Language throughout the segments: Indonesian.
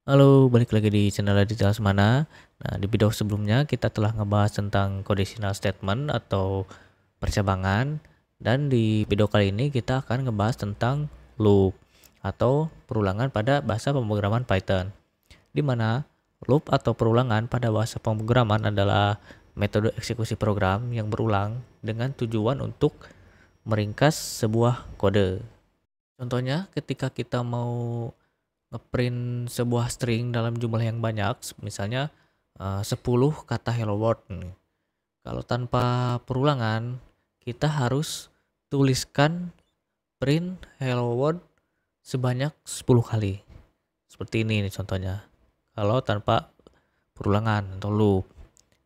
Halo, balik lagi di channel Aditya Semana. Nah, di video sebelumnya kita telah ngebahas tentang conditional statement atau percabangan, dan di video kali ini kita akan ngebahas tentang loop atau perulangan pada bahasa pemrograman Python. Di mana loop atau perulangan pada bahasa pemrograman adalah metode eksekusi program yang berulang dengan tujuan untuk meringkas sebuah kode. Contohnya ketika kita mau ngeprint sebuah string dalam jumlah yang banyak, misalnya 10 kata hello world nih. Kalau tanpa perulangan, kita harus tuliskan print hello world sebanyak 10 kali. Seperti ini nih contohnya. Kalau tanpa perulangan atau loop.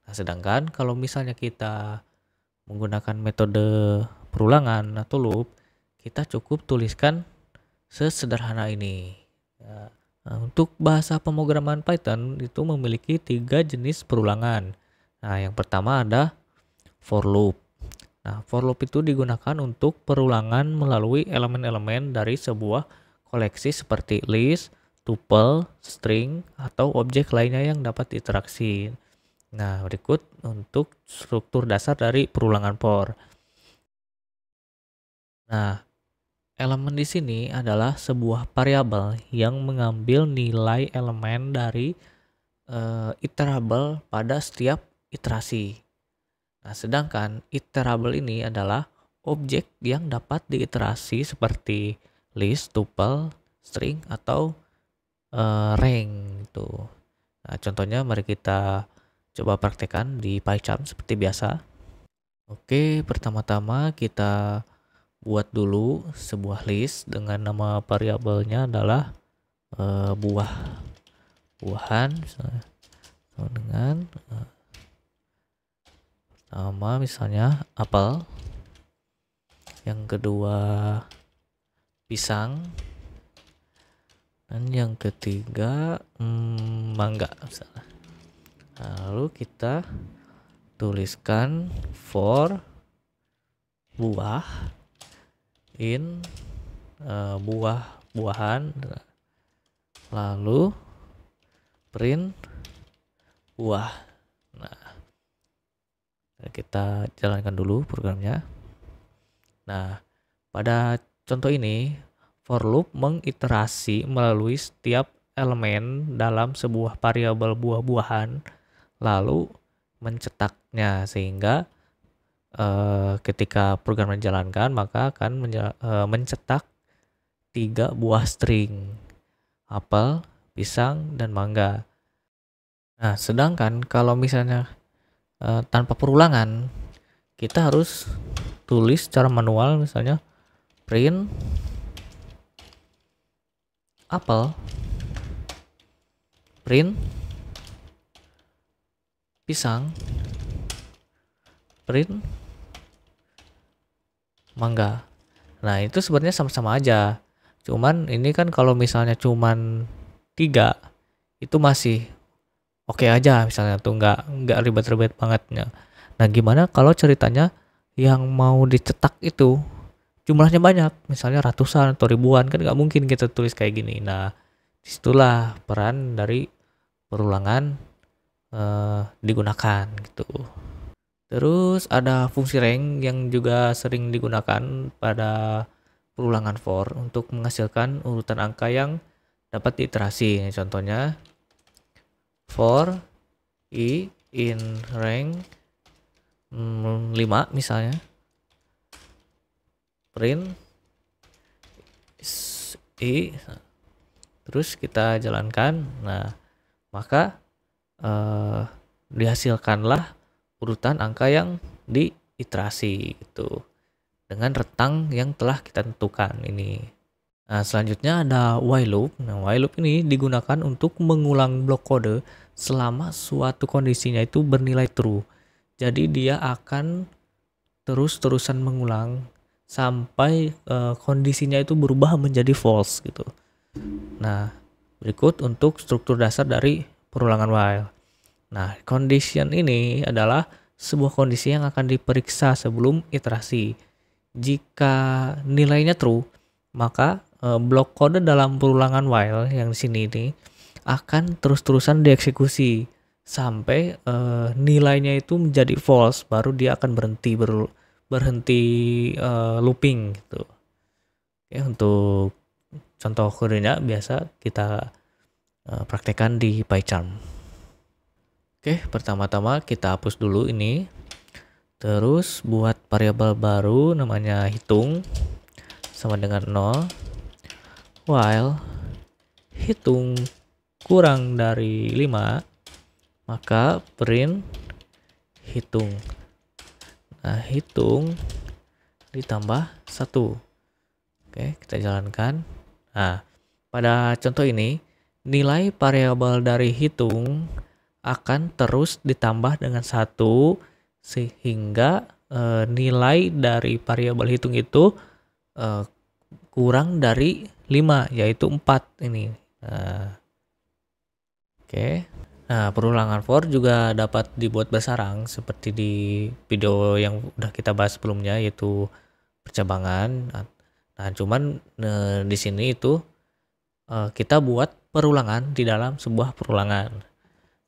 Nah, sedangkan kalau misalnya kita menggunakan metode perulangan atau loop, kita cukup tuliskan sesederhana ini. Nah, untuk bahasa pemrograman Python itu memiliki 3 jenis perulangan. Nah, yang pertama ada for loop. Nah, for loop itu digunakan untuk perulangan melalui elemen-elemen dari sebuah koleksi seperti list, tuple, string, atau objek lainnya yang dapat diinteraksi. Nah, berikut untuk struktur dasar dari perulangan for. Nah, elemen di sini adalah sebuah variabel yang mengambil nilai elemen dari iterable pada setiap iterasi. Nah, sedangkan iterable ini adalah objek yang dapat diiterasi seperti list, tuple, string, atau rank gitu. Nah, contohnya mari kita coba praktekkan di PyCharm seperti biasa. Oke, pertama-tama kita buat dulu sebuah list dengan nama variabelnya adalah buahan, sama dengan nama misalnya apel, yang kedua pisang, dan yang ketiga mangga misalnya. Lalu kita tuliskan for buah in buah-buahan, lalu print buah. Nah, kita jalankan dulu programnya. Nah, pada contoh ini for loop mengiterasi melalui setiap elemen dalam sebuah variabel buah-buahan lalu mencetaknya, sehingga ketika program dijalankan maka akan mencetak 3 buah string, apel, pisang, dan mangga. Nah, sedangkan kalau misalnya tanpa perulangan, kita harus tulis secara manual, misalnya print apel, print pisang, print mangga. Nah, itu sebenarnya sama-sama aja. Cuman ini kan kalau misalnya cuman 3 itu masih oke aja, misalnya tuh nggak ribet-ribet bangetnya. Nah, gimana kalau ceritanya yang mau dicetak itu jumlahnya banyak, misalnya ratusan atau ribuan, kan nggak mungkin kita tulis kayak gini. Nah, disitulah peran dari perulangan digunakan gitu. Terus ada fungsi rank yang juga sering digunakan pada perulangan for untuk menghasilkan urutan angka yang dapat diiterasi. Contohnya for i in rank 5 misalnya, print i, terus kita jalankan. Nah, maka dihasilkanlah urutan angka yang diiterasi gitu dengan rentang yang telah kita tentukan ini. Nah, selanjutnya ada while loop. Nah, while loop ini digunakan untuk mengulang blok kode selama suatu kondisinya itu bernilai true. Jadi dia akan terus-terusan mengulang sampai kondisinya itu berubah menjadi false gitu. Nah, berikut untuk struktur dasar dari perulangan while. Nah, condition ini adalah sebuah kondisi yang akan diperiksa sebelum iterasi. Jika nilainya true, maka blok kode dalam perulangan while yang di sini ini akan terus-terusan dieksekusi sampai nilainya itu menjadi false, baru dia akan berhenti looping gitu. Oke, untuk contoh kodenya biasa kita praktekkan di PyCharm. Oke, pertama-tama kita hapus dulu ini. Terus buat variabel baru namanya hitung sama dengan 0, while hitung kurang dari 5, maka print hitung. Nah, hitung ditambah 1. Oke, kita jalankan. Nah, pada contoh ini nilai variabel dari hitung akan terus ditambah dengan 1 sehingga nilai dari variabel hitung itu kurang dari 5, yaitu 4 ini. Oke. Nah, perulangan for juga dapat dibuat bersarang seperti di video yang udah kita bahas sebelumnya, yaitu percabangan. Nah, cuman di sini itu kita buat perulangan di dalam sebuah perulangan.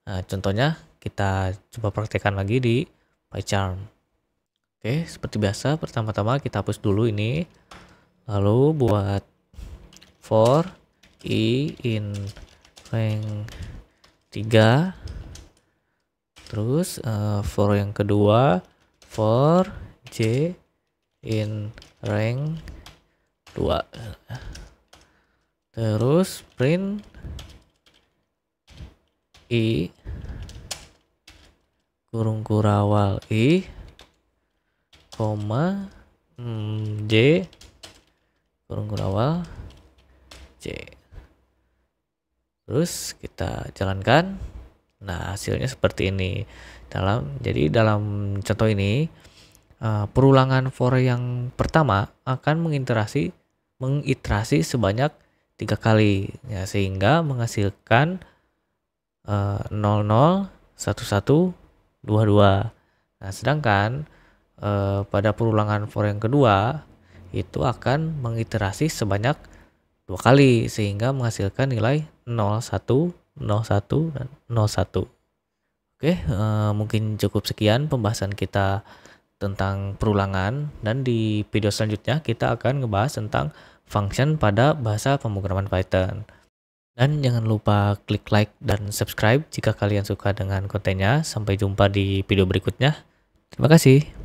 Nah, contohnya kita coba praktekkan lagi di PyCharm. Oke, seperti biasa pertama-tama kita hapus dulu ini. Lalu buat for i in rank 3. Terus for yang kedua for j in rank 2. Terus print i kurung kurawal i, koma j kurung kurawal j. Terus kita jalankan. Nah, hasilnya seperti ini. Jadi dalam contoh ini perulangan for yang pertama akan mengiterasi sebanyak 3 kali ya, sehingga menghasilkan 00, 11, 22. Nah, sedangkan pada perulangan for yang kedua itu akan mengiterasi sebanyak 2 kali sehingga menghasilkan nilai 01, 01, dan 01. Oke, mungkin cukup sekian pembahasan kita tentang perulangan, dan di video selanjutnya kita akan ngebahas tentang function pada bahasa pemrograman Python. Dan jangan lupa klik like dan subscribe jika kalian suka dengan kontennya. Sampai jumpa di video berikutnya. Terima kasih.